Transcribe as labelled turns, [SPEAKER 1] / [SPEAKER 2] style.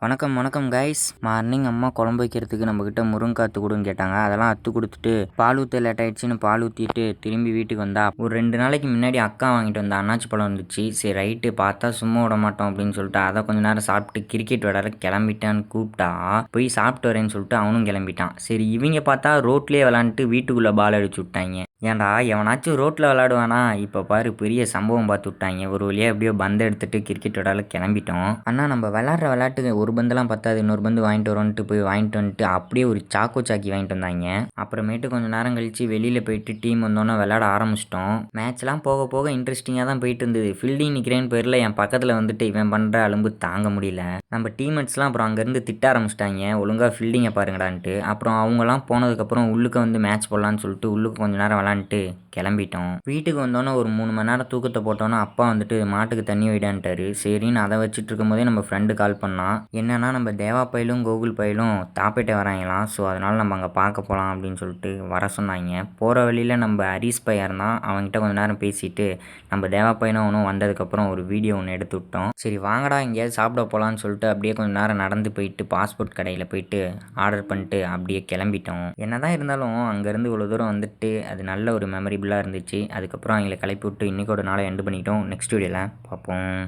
[SPEAKER 1] வணக்கம் வணக்கம் guys. Morning அம்மா குழம்பு வைக்கிறதுக்கு நம்மக்கிட்ட முருங்கைக்காய் அத்து கொடுன்னு கேட்டாங்க. அதெல்லாம் அத்து கொடுத்துட்டு பால் ஊற்ற லேட் ஆகிடுச்சின்னு பால் ஊற்றிட்டு திரும்பி வீட்டுக்கு வந்தா ஒரு 2 நாளைக்கு முன்னாடி அக்கா வாங்கிட்டு வந்தா அன்னாச்சி பழம் வந்துச்சு. சரி ரைட்டு பார்த்தா சும்மா விட மாட்டோம் அப்படின்னு சொல்லிட்டு அதை கொஞ்ச நேரம் சாப்பிட்டு கிரிக்கெட் விளையாட கிளம்பிட்டான்னு கூப்பிட்டா போய் சாப்பிட்டு வரேன்னு சொல்லிட்டு அவனும் கிளம்பிட்டான். சரி இவங்க பார்த்தா ரோட்லேயே விளாண்டுட்டு வீட்டுக்குள்ளே பால் அடிச்சு விட்டாங்க. ஏன்டா எவனாச்சும் ரோட்டில் விளாடுவானா? இப்போ பாரு பெரிய சம்பவம் பார்த்து விட்டாங்க. ஒரு வழியாக எப்படியோ பந்தை எடுத்துகிட்டு கிரிக்கெட் விளையாட கிளம்பிட்டோம். ஆனால் நம்ம விளாட்ற விளையாட்டுக்கு ஒரு பந்தெல்லாம் பத்தாது, இன்னொரு பந்து வாங்கிட்டு வரோன்ட்டு போய் வாங்கிட்டு வந்துட்டு அப்படியே ஒரு சாக்கி வாங்கிட்டு வந்தாங்க. அப்புறமேட்டு கொஞ்சம் நேரம் கழித்து வெளியில் போயிட்டு டீம் வந்தோன்னே விளையாட ஆரம்பிச்சிட்டோம். மேட்ச்லாம் போக போக இன்ட்ரெஸ்டிங்காக தான் போயிட்டு இருந்தது. ஃபீல்டிங் நிற்கிறேன்னு பேரில் என் பக்கத்தில் வந்துட்டு இவன் பண்ணுற அலும்பு தாங்க முடியல. நம்ம டீம்மேட்ஸ்லாம் அப்புறம் அங்கேருந்து திட்ட ஆரம்பிச்சிட்டாங்க, ஒழுங்காக ஃபீல்டிங்கை பாருங்கடான்ட்டு. அப்புறம் அவங்களாம் போனதுக்கப்புறம் உள்ளுக்கு வந்து மேட்ச் போடலான்னு சொல்லிட்டு உள்ளுக்கு கொஞ்சம் நேரம் விளாண்டுட்டு கிளம்பிட்டோம். வீட்டுக்கு வந்தோன்னே ஒரு 3 மணி நேரம் தூக்கத்தை போட்டோன்னா அப்பா வந்துட்டு மாட்டுக்கு தண்ணி வைடான்ட்டாரு. சரின்னு அதை வச்சுட்டு இருக்கும் போதே நம்ம ஃப்ரெண்டு கால் பண்ணான். என்னன்னா நம்ம தேவா பையிலும் கோகுல் பையிலும் தாப்பேட்டை வராங்களாம். ஸோ அதனால் நம்ம அங்கே பார்க்க போகலாம் அப்படின்னு சொல்லிட்டு வர சொன்னாங்க. போகிற வழியில் நம்ம ஹரிஸ் பையன் இருந்தான், அவன்கிட்ட கொஞ்சம் நேரம் பேசிட்டு நம்ம தேவா பையனும் அவனும் வந்ததுக்கப்புறம் ஒரு வீடியோ ஒன்று எடுத்து விட்டோம். சரி வாங்கடா எங்கேயாவது சாப்பிட போகலான்னு சொல்லிட்டு அப்படியே கொஞ்சம் நேரம் நடந்து போயிட்டு பாஸ்போர்ட் கடையில் போயிட்டு ஆர்டர் பண்ணிட்டு அப்படியே கிளம்பிட்டோம். என்னதான் இருந்தாலும் அங்கேருந்து இவ்வளோ தூரம் வந்துட்டு அது நல்ல ஒரு மெமரிபிளாக இருந்துச்சு. அதுக்கப்புறம் அவங்களை கிளப்பி விட்டு இன்றைக்கி ஒரு நாளை எண்டு பண்ணிட்டோம். நெக்ஸ்ட் வீடியோவில் பார்ப்போம்.